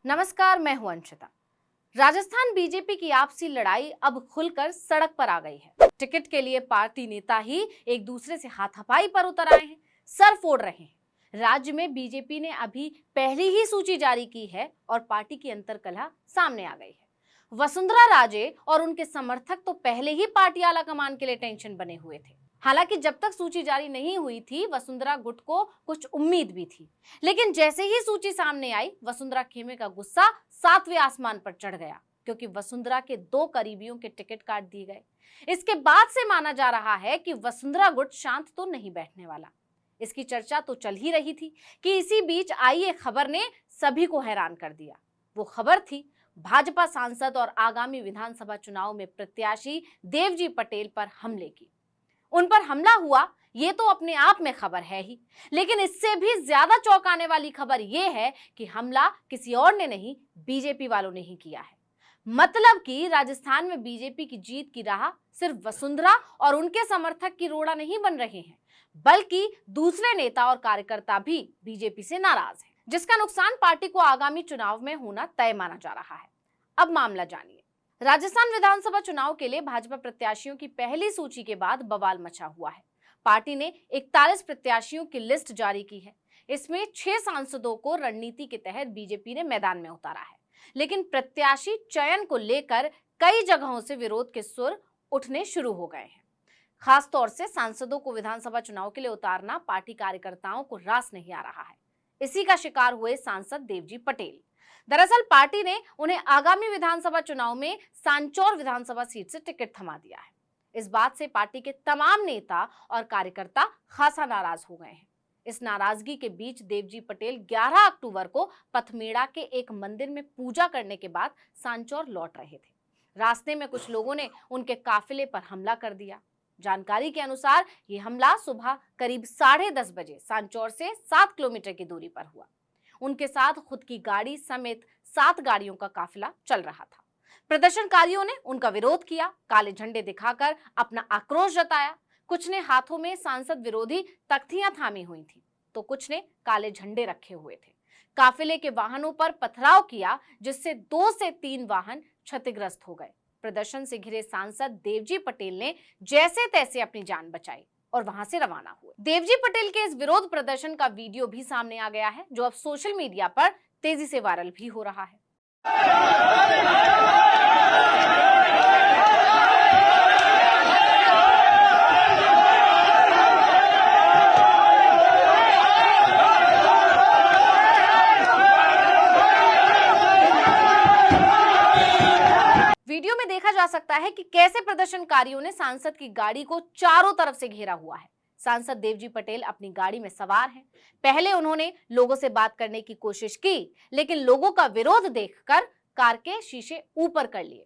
नमस्कार, मैं हूं अंशिता। राजस्थान बीजेपी की आपसी लड़ाई अब खुलकर सड़क पर आ गई है। टिकट के लिए पार्टी नेता ही एक दूसरे से हाथापाई पर उतर आए हैं, सर फोड़ रहे हैं। राज्य में बीजेपी ने अभी पहली ही सूची जारी की है और पार्टी की अंतर्कलह सामने आ गई है। वसुंधरा राजे और उनके समर्थक तो पहले ही पार्टी आला कमान के लिए टेंशन बने हुए थे। हालांकि जब तक सूची जारी नहीं हुई थी, वसुंधरा गुट को कुछ उम्मीद भी थी, लेकिन जैसे ही सूची सामने आई, वसुंधरा खेमे का गुस्सा सातवें आसमान पर चढ़ गया, क्योंकि वसुंधरा के 2 करीबियों के टिकट काट दिए गए। इसके बाद से माना जा रहा है कि वसुंधरा गुट शांत तो नहीं बैठने वाला। इसकी चर्चा तो चल ही रही थी कि इसी बीच आई एक खबर ने सभी को हैरान कर दिया। वो खबर थी भाजपा सांसद और आगामी विधानसभा चुनाव में प्रत्याशी देवजी पटेल पर हमले की। उन पर हमला हुआ, ये तो अपने आप में खबर है ही, लेकिन इससे भी ज्यादा चौंकाने वाली खबर यह है कि हमला किसी और ने नहीं, बीजेपी वालों ने ही किया है। मतलब कि राजस्थान में बीजेपी की जीत की राह सिर्फ वसुंधरा और उनके समर्थक की रोड़ा नहीं बन रहे हैं, बल्कि दूसरे नेता और कार्यकर्ता भी बीजेपी से नाराज हैं, जिसका नुकसान पार्टी को आगामी चुनाव में होना तय माना जा रहा है। अब मामला जानिए। राजस्थान विधानसभा चुनाव के लिए भाजपा प्रत्याशियों की पहली सूची के बाद बवाल मचा हुआ है। पार्टी ने 41 प्रत्याशियों की लिस्ट जारी की है। इसमें 6 सांसदों को रणनीति के तहत बीजेपी ने मैदान में उतारा है, लेकिन प्रत्याशी चयन को लेकर कई जगहों से विरोध के सुर उठने शुरू हो गए हैं। खासतौर से सांसदों को विधानसभा चुनाव के लिए उतारना पार्टी कार्यकर्ताओं को रास नहीं आ रहा है। इसी का शिकार हुए सांसद देवजी पटेल। दरअसल पार्टी ने उन्हें आगामी विधानसभा चुनाव में सांचौर विधानसभा सीट से टिकट थमा दिया है। इस बात से पार्टी के तमाम नेता और कार्यकर्ता खासा नाराज हो गए हैं। इस नाराजगी के बीच देवजी पटेल 11 अक्टूबर को पथमेड़ा के एक मंदिर में पूजा करने के बाद सांचौर लौट रहे थे। रास्ते में कुछ लोगों ने उनके काफिले पर हमला कर दिया। जानकारी के अनुसार ये हमला सुबह करीब 10:30 बजे सांचौर से 7 किलोमीटर की दूरी पर हुआ। उनके साथ खुद की गाड़ी समेत 7 गाड़ियों का काफिला चल रहा था। प्रदर्शनकारियों ने उनका विरोध किया, काले झंडे दिखाकर अपना आक्रोश जताया। कुछ ने हाथों में सांसद विरोधी तख्तियां थामी हुई थी, तो कुछ ने काले झंडे रखे हुए थे। काफिले के वाहनों पर पथराव किया, जिससे 2 से 3 वाहन क्षतिग्रस्त हो गए। प्रदर्शन से घिरे सांसद देवजी पटेल ने जैसे तैसे अपनी जान बचाई और वहां से रवाना हुए। देवजी पटेल के इस विरोध प्रदर्शन का वीडियो भी सामने आ गया है, जो अब सोशल मीडिया पर तेजी से वायरल भी हो रहा है। वीडियो में देखा जा सकता है कि कैसे प्रदर्शनकारियों ने सांसद की गाड़ी को चारों तरफ से घेरा हुआ है। सांसद देवजी पटेल अपनी गाड़ी में सवार हैं। पहले उन्होंने लोगों से बात करने की कोशिश की, लेकिन लोगों का विरोध देखकर कार के शीशे ऊपर कर लिए।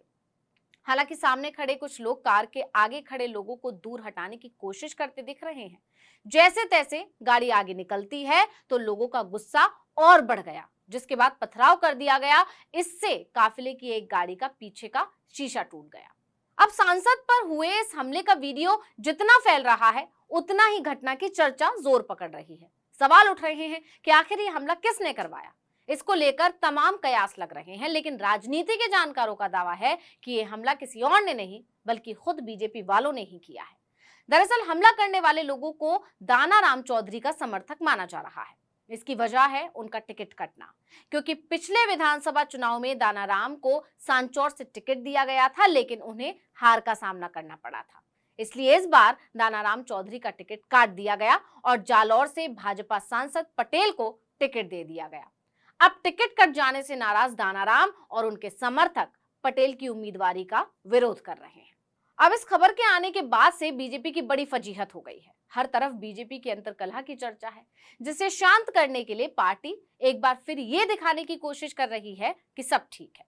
हालांकि सामने खड़े कुछ लोग कार के आगे खड़े लोगों को दूर हटाने की कोशिश करते दिख रहे हैं। जैसे तैसे गाड़ी आगे निकलती है तो लोगों का गुस्सा और बढ़ गया, जिसके बाद पथराव कर दिया गया। इससे काफिले की एक गाड़ी का पीछे का शीशा टूट गया। अब सांसद पर हुए इस हमले का वीडियो जितना फैल रहा है, उतना ही घटना की चर्चा जोर पकड़ रही है। सवाल उठ रहे हैं कि आखिर ये हमला किसने करवाया। इसको लेकर तमाम कयास लग रहे हैं, लेकिन राजनीति के जानकारों का दावा है कि ये हमला किसी और ने नहीं, बल्कि खुद बीजेपी वालों ने ही किया है। दरअसल हमला करने वाले लोगों को दानाराम चौधरी का समर्थक माना जा रहा है। इसकी वजह है उनका टिकट कटना, क्योंकि पिछले विधानसभा चुनाव में दानाराम को सांचौर से टिकट दिया गया था, लेकिन उन्हें हार का सामना करना पड़ा था। इसलिए इस बार दानाराम चौधरी का टिकट काट दिया गया और जालौर से भाजपा सांसद पटेल को टिकट दे दिया गया। अब टिकट कट जाने से नाराज दानाराम और उनके समर्थक पटेल की उम्मीदवारी का विरोध कर रहे हैं। अब इस खबर के आने के बाद से बीजेपी की बड़ी फजीहत हो गई है। हर तरफ बीजेपी की अंतर्कलह की चर्चा है, जिसे शांत करने के लिए पार्टी एक बार फिर ये दिखाने की कोशिश कर रही है कि सब ठीक है।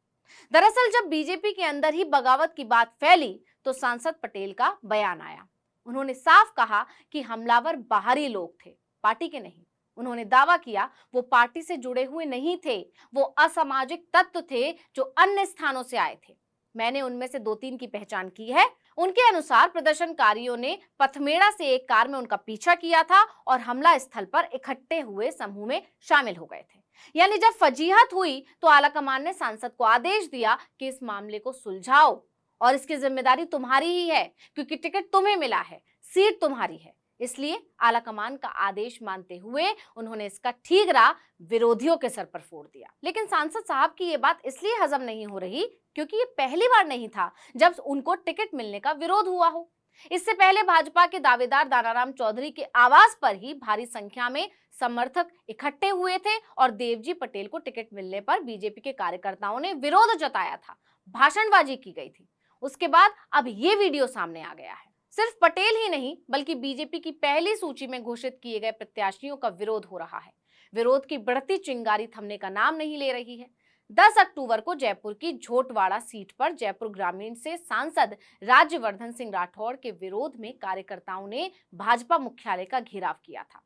दरअसल जब बीजेपी के अंदर ही बगावत की बात फैली, तो सांसद पटेल का बयान आया। उन्होंने साफ कहा कि हमलावर बाहरी लोग थे, पार्टी के नहीं। उन्होंने दावा किया वो पार्टी से जुड़े हुए नहीं थे, वो असामाजिक तत्व थे जो अन्य स्थानों से आए थे। मैंने उनमें से 2-3 की पहचान की है। उनके अनुसार प्रदर्शनकारियों ने पथमेड़ा से एक कार में उनका पीछा किया था और हमला स्थल पर इकट्ठे हुए समूह में शामिल हो गए थे। यानी जब फजीहत हुई तो आलाकमान ने सांसद को आदेश दिया कि इस मामले को सुलझाओ और इसकी जिम्मेदारी तुम्हारी ही है, क्योंकि टिकट तुम्हें मिला है, सीट तुम्हारी है। इसलिए आलाकमान का आदेश मानते हुए उन्होंने इसका ठीकरा विरोधियों के सर पर फोड़ दिया। लेकिन सांसद साहब की ये बात इसलिए हजम नहीं हो रही क्योंकि ये पहली बार नहीं था जब उनको टिकट मिलने का विरोध हुआ हो। इससे पहले भाजपा के दावेदार दानाराम चौधरी के आवास पर ही भारी संख्या में समर्थक इकट्ठे हुए थे और देवजी पटेल को टिकट मिलने पर बीजेपी के कार्यकर्ताओं ने विरोध जताया था, भाषणबाजी की गई थी। उसके बाद अब ये वीडियो सामने आ गया है। सिर्फ पटेल ही नहीं बल्कि बीजेपी की पहली सूची में घोषित किए गए प्रत्याशियों का विरोध हो रहा है। विरोध की बढ़ती चिंगारी थमने का नाम नहीं ले रही है। 10 अक्टूबर को जयपुर की झोटवाड़ा सीट पर जयपुर ग्रामीण से सांसद राज्यवर्धन सिंह राठौड़ के विरोध में कार्यकर्ताओं ने भाजपा मुख्यालय का घेराव किया था।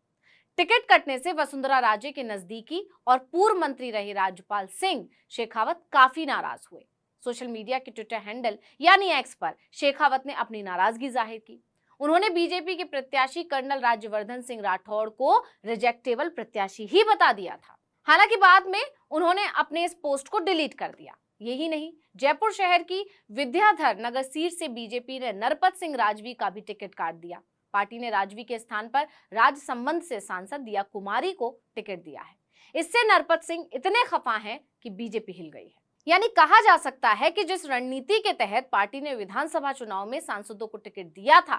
टिकट कटने से वसुंधरा राजे के नजदीकी और पूर्व मंत्री रहे राज्यपाल सिंह शेखावत काफी नाराज हुए। सोशल मीडिया के ट्विटर हैंडल यानी एक्स पर शेखावत ने अपनी नाराजगी जाहिर की। उन्होंने बीजेपी के प्रत्याशी कर्नल राज्यवर्धन सिंह राठौड़ को रिजेक्टेबल प्रत्याशी ही बता दिया था। हालांकि बाद में उन्होंने अपने इस पोस्ट को डिलीट कर दिया। यही नहीं, जयपुर शहर की विद्याधर नगर सीट से बीजेपी ने नरपत सिंह राजवी का भी टिकट काट दिया। पार्टी ने राजवी के स्थान पर राज संबंध से सांसद दिया कुमारी को टिकट दिया है। इससे नरपत सिंह इतने खफा हैं कि बीजेपी हिल गई है। यानी कहा जा सकता है कि जिस रणनीति के तहत पार्टी ने विधानसभा चुनाव में सांसदों को टिकट दिया था,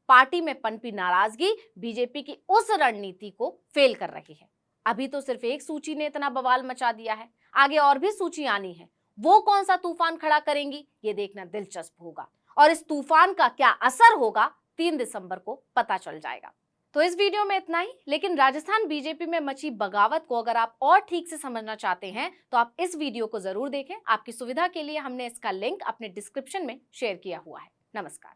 पार्टी में पनपी नाराजगी बीजेपी की उस रणनीति को फेल कर रही है। अभी तो सिर्फ एक सूची ने इतना बवाल मचा दिया है, आगे और भी सूची आनी है। वो कौन सा तूफान खड़ा करेंगी, ये देखना दिलचस्प होगा और इस तूफान का क्या असर होगा 3 दिसंबर को पता चल जाएगा। तो इस वीडियो में इतना ही, लेकिन राजस्थान बीजेपी में मची बगावत को अगर आप और ठीक से समझना चाहते हैं तो आप इस वीडियो को जरूर देखें। आपकी सुविधा के लिए हमने इसका लिंक अपने डिस्क्रिप्शन में शेयर किया हुआ है। नमस्कार।